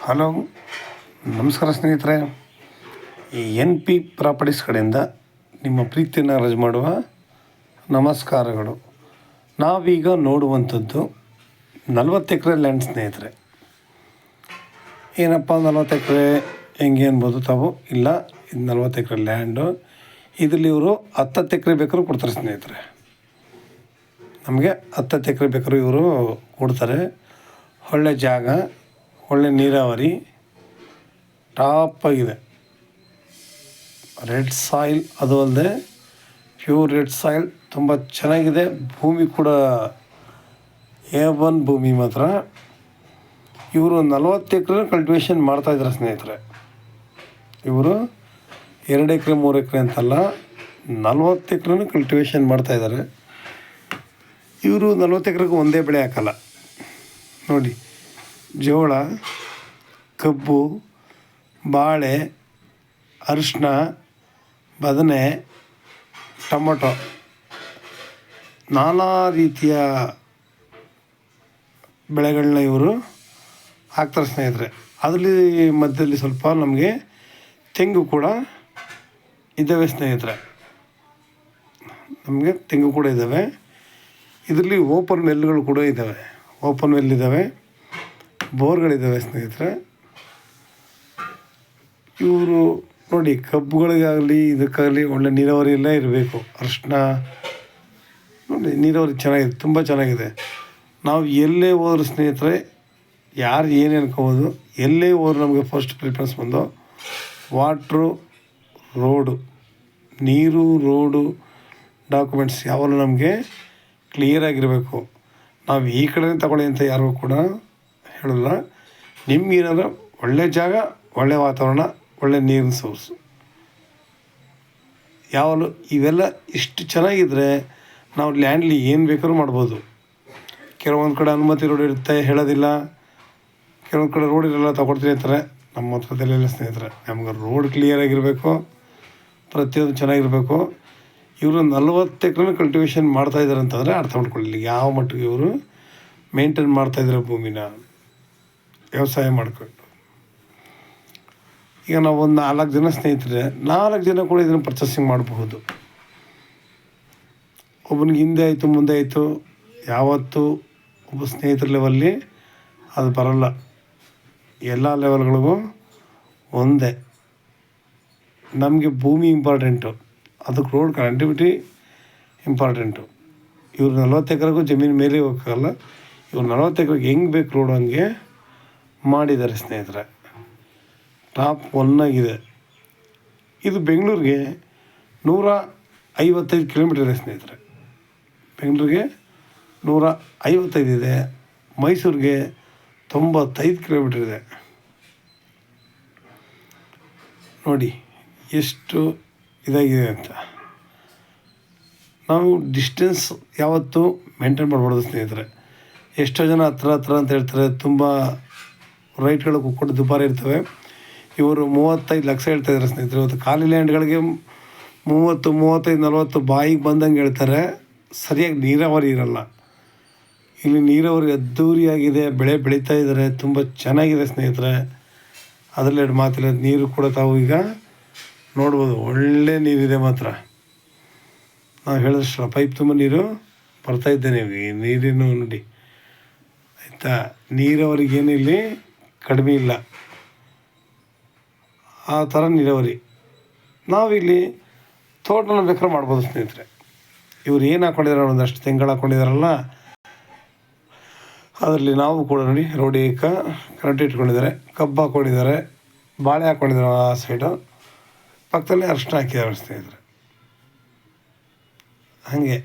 Hello, ನಮಸ್ಕಾರ ಸ್ನೇಹಿತರೆ. ಈ ಎನ್ ಪಿ ಪ್ರಾಪರ್ಟೀಸ್ ಕಡೆಯಿಂದ ನಿಮ್ಮ ಪ್ರೀತಿಯನ್ನು ರಜೆ ಮಾಡುವ ನಮಸ್ಕಾರಗಳು. ನಾವೀಗ ನೋಡುವಂಥದ್ದು 40 ಎಕರೆ ಲ್ಯಾಂಡ್ ಸ್ನೇಹಿತರೆ. ಏನಪ್ಪ 40 ಎಕರೆ ಹೆಂಗೆ ಅನ್ಬೋದು ತಾವು. ಇಲ್ಲ, ಇದು 40 ಎಕರೆ ಲ್ಯಾಂಡು. ಇದರಲ್ಲಿ ಇವರು 10 ಎಕರೆ ಬೇಕಾದ್ರೂ ಕೊಡ್ತಾರೆ ಸ್ನೇಹಿತರೆ. ನಮಗೆ 10 ಎಕರೆ ಬೇಕಾದ್ರೂ ಇವರು ಕೊಡ್ತಾರೆ. ಒಳ್ಳೆ ಜಾಗ, ಒಳ್ಳೆ ನೀರಾವರಿ, ಟಾಪ್ ಆಗಿದೆ. ರೆಡ್ ಸಾಯಿಲ್, ಅದು ಅಲ್ಲದೆ ಪ್ಯೂರ್ ರೆಡ್ ಸಾಯಿಲ್, ತುಂಬ ಚೆನ್ನಾಗಿದೆ. ಭೂಮಿ ಕೂಡ A1 ಭೂಮಿ ಮಾತ್ರ. ಇವರು 40 ಎಕರೆ ಕಲ್ಟಿವೇಷನ್ ಮಾಡ್ತಾಯಿದ್ದಾರೆ ಸ್ನೇಹಿತರೆ. ಇವರು 2 ಎಕರೆ 3 ಎಕರೆ ಅಂತಲ್ಲ, 40 ಎಕರೆನೂ ಕಲ್ಟಿವೇಷನ್ ಮಾಡ್ತಾಯಿದ್ದಾರೆ. ಇವರು 40 ಎಕರೆಗೂ ಒಂದೇ ಬೆಳೆ ಹಾಕಲ್ಲ ನೋಡಿ. ಜೋಳ, ಕಬ್ಬು, ಬಾಳೆ, ಅರಿಶಿನ, ಬದನೆ, ಟೊಮೊಟೊ, ನಾನಾ ರೀತಿಯ ಬೆಳೆಗಳನ್ನ ಇವರು ಹಾಕ್ತಾರೆ ಸ್ನೇಹಿತರೆ. ಅದರಲ್ಲಿ ಮಧ್ಯದಲ್ಲಿ ಸ್ವಲ್ಪ ನಮಗೆ ತೆಂಗು ಕೂಡ ಇದ್ದಾವೆ ಸ್ನೇಹಿತರೆ. ನಮಗೆ ತೆಂಗು ಕೂಡ ಇದ್ದಾವೆ. ಇದರಲ್ಲಿ ಓಪನ್ ವೆಲ್ಗಳು ಕೂಡ ಇದ್ದಾವೆ. ಓಪನ್ ವೆಲ್ ಇದ್ದಾವೆ, ಬೋರ್ಗಳಿದ್ದಾವೆ ಸ್ನೇಹಿತರೆ. ಇವರು ನೋಡಿ, ಕಬ್ಬುಗಳಿಗಾಗಲಿ ಇದಕ್ಕಾಗಲಿ ಒಳ್ಳೆ ನೀರಾವರಿ ಎಲ್ಲ ಇರಬೇಕು. ಅರಿಶಿನ ನೋಡಿ, ನೀರಾವರಿ ಚೆನ್ನಾಗಿದೆ, ತುಂಬ ಚೆನ್ನಾಗಿದೆ. ನಾವು ಎಲ್ಲೇ ಹೋದ್ರು ಸ್ನೇಹಿತರೆ, ಯಾರು ಏನೇ ಅನ್ಕೋಬೋದು, ಎಲ್ಲೇ ಹೋದ್ರು ನಮಗೆ ಫಸ್ಟ್ ಪ್ರಿಫರೆನ್ಸ್ ಬಂದು ವಾಟ್ರು, ರೋಡು, ನೀರು, ರೋಡು, ಡಾಕ್ಯುಮೆಂಟ್ಸ್ ಯಾವಾಗಲೂ ನಮಗೆ ಕ್ಲಿಯರಾಗಿರಬೇಕು. ನಾವು ಈ ಕಡೆ ತಗೊಳ್ಳಿ ಅಂತ ಯಾರಿಗೂ ಕೂಡ ಹೇಳಲ್ಲ. ನಿಮ್ಗೇನಾದರೂ ಒಳ್ಳೆ ಜಾಗ, ಒಳ್ಳೆ ವಾತಾವರಣ, ಒಳ್ಳೆ ನೀರಿನ ಸೋರ್ಸು, ಯಾವಾಗಲೂ ಇವೆಲ್ಲ ಇಷ್ಟು ಚೆನ್ನಾಗಿದ್ದರೆ ನಾವು ಲ್ಯಾಂಡ್ಲಿ ಏನು ಬೇಕಾದ್ರೂ ಮಾಡ್ಬೋದು. ಕೆಲವೊಂದು ಕಡೆ ಅನುಮತಿ ರೋಡ್ ಇರುತ್ತೆ, ಹೇಳೋದಿಲ್ಲ. ಕೆಲವೊಂದು ಕಡೆ ರೋಡ್ ಇರಲ್ಲ, ತಗೊಳ್ತೀನಿ ಅಂತಾರೆ. ನಮ್ಮ ಹತ್ರದಲ್ಲೆಲ್ಲ ಸ್ನೇಹಿತರೆ, ನಮ್ಗೆ ರೋಡ್ ಕ್ಲಿಯರಾಗಿರಬೇಕು, ಪ್ರತಿಯೊಂದು ಚೆನ್ನಾಗಿರಬೇಕು. ಇವರು 40 ಎಕರೆ ಕಲ್ಟಿವೇಷನ್ ಮಾಡ್ತಾಯಿದ್ದಾರೆ ಅಂತಂದರೆ ಅರ್ಥ ಮಾಡ್ಕೊಳ್ಳಿ ಯಾವ ಮಟ್ಟಿಗೆ ಇವರು ಮೇಂಟೈನ್ ಮಾಡ್ತಾಯಿದ್ದಾರೆ ಭೂಮಿನ, ವ್ಯವಸಾಯ ಮಾಡ್ಕೊಂಡು. ಈಗ ನಾವು ಒಂದು 4 ಜನ ಸ್ನೇಹಿತರೆ, 4 ಜನ ಕೂಡ ಇದನ್ನು ಪರ್ಚೇಸಿಂಗ್ ಮಾಡಬಹುದು. ಒಬ್ಬನಿಗೆ ಹಿಂದೆ ಆಯಿತು ಮುಂದೆ ಆಯಿತು, ಯಾವತ್ತೂ ಒಬ್ಬ ಸ್ನೇಹಿತರ ಲೆವೆಲ್ಲಿ ಅದು ಬರಲ್ಲ. ಎಲ್ಲ ಲೆವೆಲ್ಗಳಿಗೂ ಒಂದೇ. ನಮಗೆ ಭೂಮಿ ಇಂಪಾರ್ಟೆಂಟು, ಅದಕ್ಕೆ ರೋಡ್ ಕನೆಕ್ಟಿವಿಟಿ ಇಂಪಾರ್ಟೆಂಟು. ಇವ್ರು 40 ಎಕರೆಗೂ ಜಮೀನು ಮೇಲೆ ಹೋಗೋಕ್ಕಲ್ಲ. ಇವ್ರು 40 ಎಕರೆಗೆ ಹೆಂಗೆ ಬೇಕು ರೋಡ್ ಹಂಗೆ ಮಾಡಿದ್ದಾರೆ ಸ್ನೇಹಿತರೆ. ಟಾಪ್ 1 ಆಗಿದೆ. ಇದು ಬೆಂಗಳೂರಿಗೆ 155 ಕಿಲೋಮೀಟರ್ ಇದೆ ಸ್ನೇಹಿತರೆ. ಬೆಂಗಳೂರಿಗೆ 155 ಇದೆ. ಮೈಸೂರಿಗೆ 95 ಕಿಲೋಮೀಟರ್ ಇದೆ. ನೋಡಿ ಎಷ್ಟು ಇದಾಗಿದೆ ಅಂತ. ನಾವು ಡಿಸ್ಟೆನ್ಸ್ ಯಾವತ್ತೂ ಮೇಂಟೈನ್ ಮಾಡಬಾರ್ದು ಸ್ನೇಹಿತರೆ. ಎಷ್ಟೋ ಜನ ಹತ್ರ ಅಂತ ಹೇಳ್ತಾರೆ, ತುಂಬ ರೈಟ್ಗಳು ಕೊಟ್ಟು ದುಬಾರಿ ಇರ್ತವೆ. ಇವರು 35 ಲಕ್ಷ ಹೇಳ್ತಾಯಿದ್ದಾರೆ ಸ್ನೇಹಿತರೆ. ಇವತ್ತು ಖಾಲಿ ಲ್ಯಾಂಡ್ಗಳಿಗೆ 30, 35, 40 ಬಾಯಿಗೆ ಬಂದಂಗೆ ಹೇಳ್ತಾರೆ. ಸರಿಯಾಗಿ ನೀರಾವರಿ ಇರಲ್ಲ. ಇಲ್ಲಿ ನೀರಾವರಿ ಅದ್ಧೂರಿಯಾಗಿದೆ, ಬೆಳೆ ಬೆಳೀತಾ ಇದ್ದಾರೆ, ತುಂಬ ಚೆನ್ನಾಗಿದೆ ಸ್ನೇಹಿತರೆ. ಅದರಲ್ಲಿ 2 ಮಾತಿಲ್ಲ. ನೀರು ಕೂಡ ತಾವು ಈಗ ನೋಡ್ಬೋದು, ಒಳ್ಳೆ ನೀರಿದೆ ಮಾತ್ರ. ನಾವು ಹೇಳಿದಷ್ಟು ಪೈಪ್ ತುಂಬ ನೀರು ಬರ್ತಾಯಿದ್ದೇನೆ. ಈ ನೀರಿನ ನೋಡಿ ಆಯಿತಾ, ನೀರಾವರಿಗೇನು ಇಲ್ಲಿ ಕಡಿಮೆ ಇಲ್ಲ, ಆ ಥರ ನೀರಾವರಿ. ನಾವಿಲ್ಲಿ ತೋಟನ ಬೇಕಾದ್ರೆ ಮಾಡ್ಬೋದು ಸ್ನೇಹಿತರೆ. ಇವ್ರು ಏನು ಹಾಕ್ಕೊಂಡಿದ್ದಾರೆ, ಒಂದಷ್ಟು ತೆಂಗಳು ಹಾಕ್ಕೊಂಡಿದ್ದಾರಲ್ಲ, ಅದರಲ್ಲಿ ನಾವು ಕೂಡ ನೋಡಿ ರೋಡಿಗೆ ಕರೆಂಟ್ ಇಟ್ಕೊಂಡಿದ್ದಾರೆ, ಕಬ್ಬು ಹಾಕ್ಕೊಂಡಿದ್ದಾರೆ, ಬಾಳೆ ಹಾಕ್ಕೊಂಡಿದ್ದಾರೆ. ಆ ಸೈಡು ಪಕ್ಕದಲ್ಲೇ ಅರಿಶಿನ ಹಾಕಿದ್ದಾರೆ ಸ್ನೇಹಿತರೆ. ಹಾಗೆ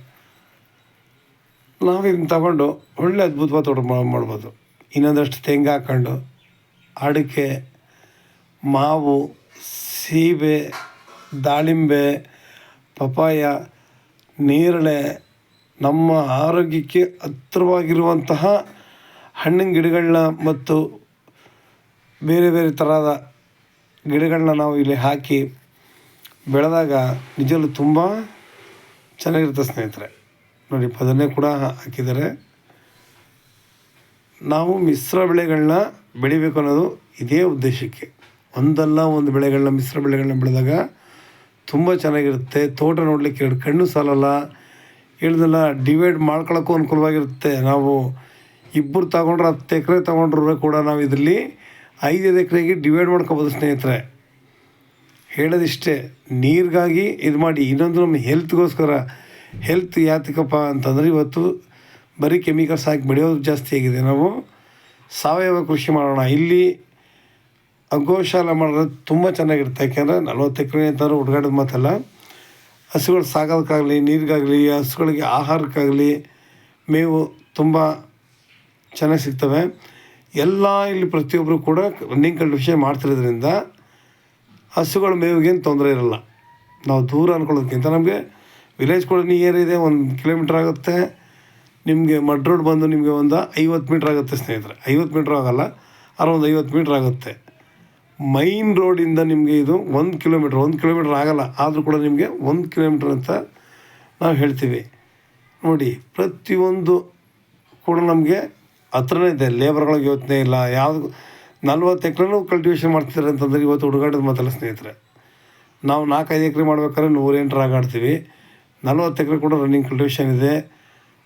ನಾವು ಇದನ್ನು ತಗೊಂಡು ಒಳ್ಳೆ ಅದ್ಭುತವಾದ ತೋಟ ಮಾಡ್ಬೋದು. ಇನ್ನೊಂದಷ್ಟು ತೆಂಗು ಹಾಕ್ಕೊಂಡು ಅಡಿಕೆ, ಮಾವು, ಸೀಬೆ, ದಾಳಿಂಬೆ, ಪಪಾಯ, ನೇರಳೆ, ನಮ್ಮ ಆರೋಗ್ಯಕ್ಕೆ ಹತ್ತಿರವಾಗಿರುವಂತಹ ಹಣ್ಣಿನ ಗಿಡಗಳನ್ನ ಮತ್ತು ಬೇರೆ ಬೇರೆ ಥರದ ಗಿಡಗಳನ್ನ ನಾವು ಇಲ್ಲಿ ಹಾಕಿ ಬೆಳೆದಾಗ ನಿಜವೂ ತುಂಬ ಚೆನ್ನಾಗಿರುತ್ತೆ ಸ್ನೇಹಿತರೆ. ನೋಡಿ, ಬದನೆ ಕೂಡ ಹಾಕಿದ್ದಾರೆ. ನಾವು ಮಿಶ್ರ ಬೆಳೆಗಳನ್ನ ಬೆಳಿಬೇಕು ಅನ್ನೋದು ಇದೇ ಉದ್ದೇಶಕ್ಕೆ. ಒಂದಲ್ಲ ಒಂದು ಬೆಳೆಗಳನ್ನ ಮಿಶ್ರ ಬೆಳೆಗಳನ್ನ ಬೆಳೆದಾಗ ತುಂಬ ಚೆನ್ನಾಗಿರುತ್ತೆ. ತೋಟ ನೋಡಲಿಕ್ಕೆ 2 ಕಣ್ಣು ಸಾಲಲ್ಲ. ಹೇಳ್ದಲ್ಲ, ಡಿವೈಡ್ ಮಾಡ್ಕೊಳ್ಳೋಕ್ಕೂ ಅನುಕೂಲವಾಗಿರುತ್ತೆ. ನಾವು ಇಬ್ಬರು ತಗೊಂಡ್ರೆ 10 ಎಕರೆ ತೊಗೊಂಡ್ರೂ ಕೂಡ ನಾವು ಇದರಲ್ಲಿ 5 ಎಕರೆಗೆ ಡಿವೈಡ್ ಮಾಡ್ಕೊಬೋದು ಸ್ನೇಹಿತರೆ. ಹೇಳೋದಿಷ್ಟೇ, ನೀರಿಗಾಗಿ ಇದು ಮಾಡಿ. ಇನ್ನೊಂದು ನಮ್ಮ ಹೆಲ್ತ್ಗೋಸ್ಕರ. ಹೆಲ್ತ್ ಯಾತಕಪ್ಪ ಅಂತಂದರೆ ಇವತ್ತು ಬರೀ ಕೆಮಿಕಲ್ಸ್ ಹಾಕಿ ಬೆಳೆಯೋದು ಜಾಸ್ತಿ ಆಗಿದೆ. ನಾವು ಸಾವಯವ ಕೃಷಿ ಮಾಡೋಣ. ಇಲ್ಲಿ ಗೋಶಾಲೆ ಮಾಡೋದು ತುಂಬ ಚೆನ್ನಾಗಿರುತ್ತೆ. ಯಾಕೆಂದರೆ 40 ಎಕರೆ ಅಂತಂದ್ರೆ ಹುಡುಗಾಡೋದು ಮಾತಲ್ಲ. ಹಸುಗಳು ಸಾಕೋದಕ್ಕಾಗಲಿ, ನೀರಿಗಾಗಲಿ, ಹಸುಗಳಿಗೆ ಆಹಾರಕ್ಕಾಗಲಿ ಮೇವು ತುಂಬ ಚೆನ್ನಾಗಿ ಸಿಗ್ತವೆ. ಎಲ್ಲ ಇಲ್ಲಿ ಪ್ರತಿಯೊಬ್ಬರು ಕೂಡ ರನ್ನಿಂಗ್ ಕಲ್ಟಿವೇಷನ್ ಮಾಡ್ತಿರೋದ್ರಿಂದ ಹಸುಗಳ ಮೇವಿಗೇನು ತೊಂದರೆ ಇರೋಲ್ಲ. ನಾವು ದೂರ ಅಂದ್ಕೊಳ್ಳೋದಕ್ಕಿಂತ ನಮಗೆ ವಿಲೇಜ್ ಕೂಡ ನಿಯರ್ ಇದೆ. 1 ಕಿಲೋಮೀಟ್ರ್ ಆಗುತ್ತೆ. ನಿಮಗೆ ಮಡ್ ರೋಡ್ ಬಂದು ನಿಮಗೆ ಒಂದು 50 ಮೀಟ್ರ್ ಆಗುತ್ತೆ ಸ್ನೇಹಿತರೆ. 50 ಮೀಟ್ರ್ ಆಗೋಲ್ಲ, ಅರೌಂಡ್ 50 ಮೀಟ್ರ್ ಆಗುತ್ತೆ. ಮೈನ್ ರೋಡಿಂದ ನಿಮಗೆ ಇದು 1 ಕಿಲೋಮೀಟ್ರ್ ಆಗೋಲ್ಲ, ಆದರೂ ಕೂಡ ನಿಮಗೆ 1 ಕಿಲೋಮೀಟ್ರ್ ಅಂತ ನಾವು ಹೇಳ್ತೀವಿ. ನೋಡಿ, ಪ್ರತಿಯೊಂದು ಕೂಡ ನಮಗೆ ಹತ್ರನೇ ಇದೆ. ಲೇಬರ್ಗಳಿಗೆ ಯೋಚನೆ ಇಲ್ಲ. ಯಾವುದು 40 ಎಕರೆನೂ ಕಲ್ಟಿವೇಷನ್ ಮಾಡ್ತಿದ್ದಾರೆ ಅಂತಂದರೆ ಇವತ್ತು ಹುಡುಗಾಟದ ಮಾತಲ್ಲ ಸ್ನೇಹಿತರೆ. ನಾವು 4-5 ಎಕರೆ ಮಾಡ್ಬೇಕಾದ್ರೆ 108 ಆಗಾಡ್ತೀವಿ. 40 ಎಕರೆ ಕೂಡ ರನ್ನಿಂಗ್ ಕಲ್ಟಿವೇಷನ್ ಇದೆ.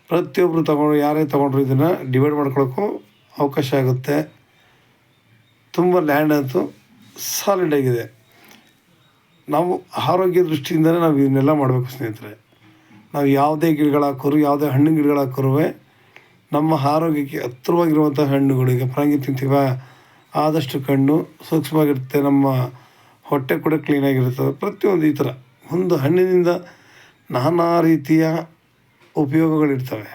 ಪ್ರತಿಯೊಬ್ಬರು ಯಾರೇ ತೊಗೊಂಡ್ರು ಇದನ್ನು ಡಿವೈಡ್ ಮಾಡ್ಕೊಳ್ಳೋಕ್ಕೂ ಅವಕಾಶ ಆಗುತ್ತೆ. ತುಂಬ ಲ್ಯಾಂಡ್ ಅಂತೂ ಸಾಲಿಡಾಗಿದೆ. ನಾವು ಆರೋಗ್ಯ ದೃಷ್ಟಿಯಿಂದಲೇ ನಾವು ಇದನ್ನೆಲ್ಲ ಮಾಡಬೇಕು ಸ್ನೇಹಿತರೆ. ನಾವು ಯಾವುದೇ ಗಿಡಗಳು ಹಾಕೋರು, ಯಾವುದೇ ಹಣ್ಣಿನ ಗಿಡಗಳು ಹಾಕೋರು ನಮ್ಮ ಆರೋಗ್ಯಕ್ಕೆ ಹತ್ತಿರವಾಗಿರುವಂಥ ಹಣ್ಣುಗಳಿಗೆ ಪರಂಗಿ ತಿಂತೀವ, ಆದಷ್ಟು ಕಣ್ಣು ಸೂಕ್ಷ್ಮವಾಗಿರುತ್ತೆ. ನಮ್ಮ ಹೊಟ್ಟೆ ಕೂಡ ಕ್ಲೀನಾಗಿರ್ತದೆ. ಪ್ರತಿಯೊಂದು ಈ ಥರ ಒಂದು ಹಣ್ಣಿನಿಂದ ನಾನಾ ರೀತಿಯ ಉಪಯೋಗಗಳಿರ್ತವೆ.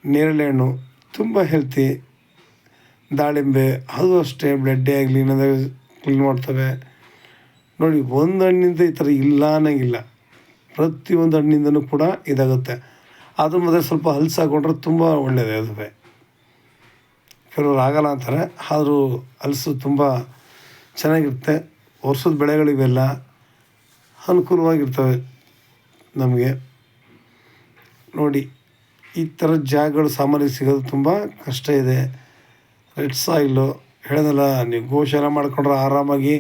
ನೇರಳೆ ಹಣ್ಣು ತುಂಬ ಹೆಲ್ತಿ. ದಾಳಿಂಬೆ ಅದು ಅಷ್ಟೇ, ಬ್ಲಡ್ಡೇ ಆಗಲಿ ಏನಾದರೂ ಕ್ಲೀನ್ ಮಾಡ್ತವೆ. ನೋಡಿ, ಒಂದು ಹಣ್ಣಿಂದ ಈ ಥರ ಇಲ್ಲ ಅನ್ನೋಂಗಿಲ್ಲ. ಪ್ರತಿಯೊಂದು ಹಣ್ಣಿಂದನೂ ಕೂಡ ಇದಾಗುತ್ತೆ. ಅದ್ರ ಮಧ್ಯೆ ಸ್ವಲ್ಪ ಹಲಸಾಕೊಂಡ್ರೆ ತುಂಬ ಒಳ್ಳೆಯದು. ಅದುವೇ ಕೆಲವರು ಆಗಲ್ಲ ಅಂತಾರೆ, ಆದರೂ ಹಲಸು ತುಂಬ ಚೆನ್ನಾಗಿರುತ್ತೆ. ವರ್ಷದ ಬೆಳೆಗಳಿವೆಲ್ಲ ಅನುಕೂಲವಾಗಿರ್ತವೆ ನಮಗೆ. ನೋಡಿ, ಈ ಥರ ಜಾಗಗಳು ಸಾಮಾನ್ಯ ಸಿಗೋದು ತುಂಬ ಕಷ್ಟ ಇದೆ. ರೆಡ್ ಸಾಯಿಲು ಹೇಳೋದಲ್ಲ, ನೀವು ಗೋಶಾಲೆ ಮಾಡ್ಕೊಂಡ್ರೆ ಆರಾಮಾಗಿ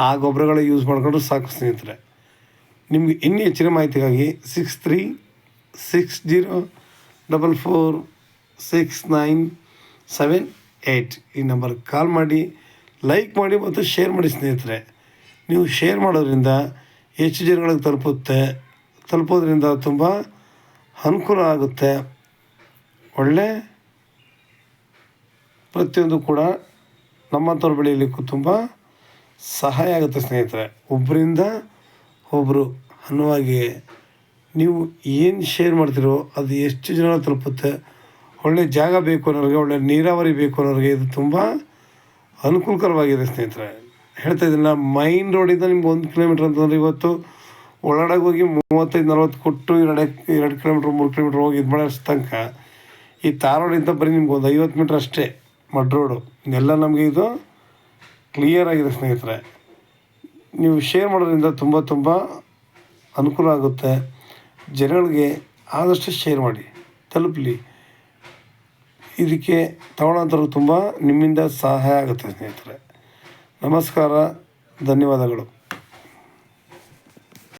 ಆ ಗೊಬ್ಬರಗಳ ಯೂಸ್ ಮಾಡ್ಕೊಂಡ್ರೆ ಸಾಕು ಸ್ನೇಹಿತರೆ. ನಿಮಗೆ ಇನ್ನೂ ಹೆಚ್ಚಿನ ಮಾಹಿತಿಗಾಗಿ 6360446978 ಈ ನಂಬರ್ಗೆ ಕಾಲ್ ಮಾಡಿ, ಲೈಕ್ ಮಾಡಿ ಮತ್ತು ಶೇರ್ ಮಾಡಿ ಸ್ನೇಹಿತರೆ. ನೀವು ಶೇರ್ ಮಾಡೋದ್ರಿಂದ ಹೆಚ್ಚು ಜನಗಳಿಗೆ ತಲುಪೋದ್ರಿಂದ ತುಂಬ ಅನುಕೂಲ ಆಗುತ್ತೆ. ಒಳ್ಳೆ ಪ್ರತಿಯೊಂದು ಕೂಡ ನಮ್ಮಂಥವ್ರು ಬೆಳೀಲಿಕ್ಕೂ ತುಂಬ ಸಹಾಯ ಆಗುತ್ತೆ ಸ್ನೇಹಿತರೆ. ಒಬ್ಬರಿಂದ ಒಬ್ಬರು ಅನ್ನುವಾಗೆ ನೀವು ಏನು ಶೇರ್ ಮಾಡ್ತೀರೋ ಅದು ಎಷ್ಟು ಜನ ತಲುಪುತ್ತೆ. ಒಳ್ಳೆ ಜಾಗ ಬೇಕು ಅನ್ನೋರಿಗೆ, ಒಳ್ಳೆ ನೀರಾವರಿ ಬೇಕು ಅನ್ನೋರಿಗೆ ಇದು ತುಂಬ ಅನುಕೂಲಕರವಾಗಿದೆ ಸ್ನೇಹಿತರೆ. ಹೇಳ್ತಾ ಇದ್ದೀನಿ, ಮೈನ್ ರೋಡಿಂದ ನಿಮ್ಗೆ 1 ಕಿಲೋಮೀಟ್ರ್ ಅಂತಂದರೆ ಇವತ್ತು ಒಳಗಡೆ ಹೋಗಿ 35-40 ಕೊಟ್ಟು 2 ಕಿಲೋಮೀಟ್ರ್ 3 ಕಿಲೋಮೀಟ್ರ್ ಹೋಗಿ ಇದು ಮಾಡೋ ತನಕ ಈ ರೋಡಿಂದ ಬರೀ ನಿಮ್ಗೆ ಒಂದು 50 ಮೀಟ್ರ್ ಅಷ್ಟೇ ಮಡ್ ರೋಡು. ಇದೆಲ್ಲ ನಮಗೆ ಇದು ಕ್ಲಿಯರ್ ಆಗಿದೆ ಸ್ನೇಹಿತರೆ. ನೀವು ಶೇರ್ ಮಾಡೋದ್ರಿಂದ ತುಂಬ ಅನುಕೂಲ ಆಗುತ್ತೆ. ಜನಗಳಿಗೆ ಆದಷ್ಟು ಶೇರ್ ಮಾಡಿ, ತಲುಪಲಿ. ಇದಕ್ಕೆ ತಗೊಳ್ಳೋಂಥವ್ರು ತುಂಬ ನಿಮ್ಮಿಂದ ಸಹಾಯ ಆಗುತ್ತೆ ಸ್ನೇಹಿತರೆ. ನಮಸ್ಕಾರ, ಧನ್ಯವಾದಗಳು.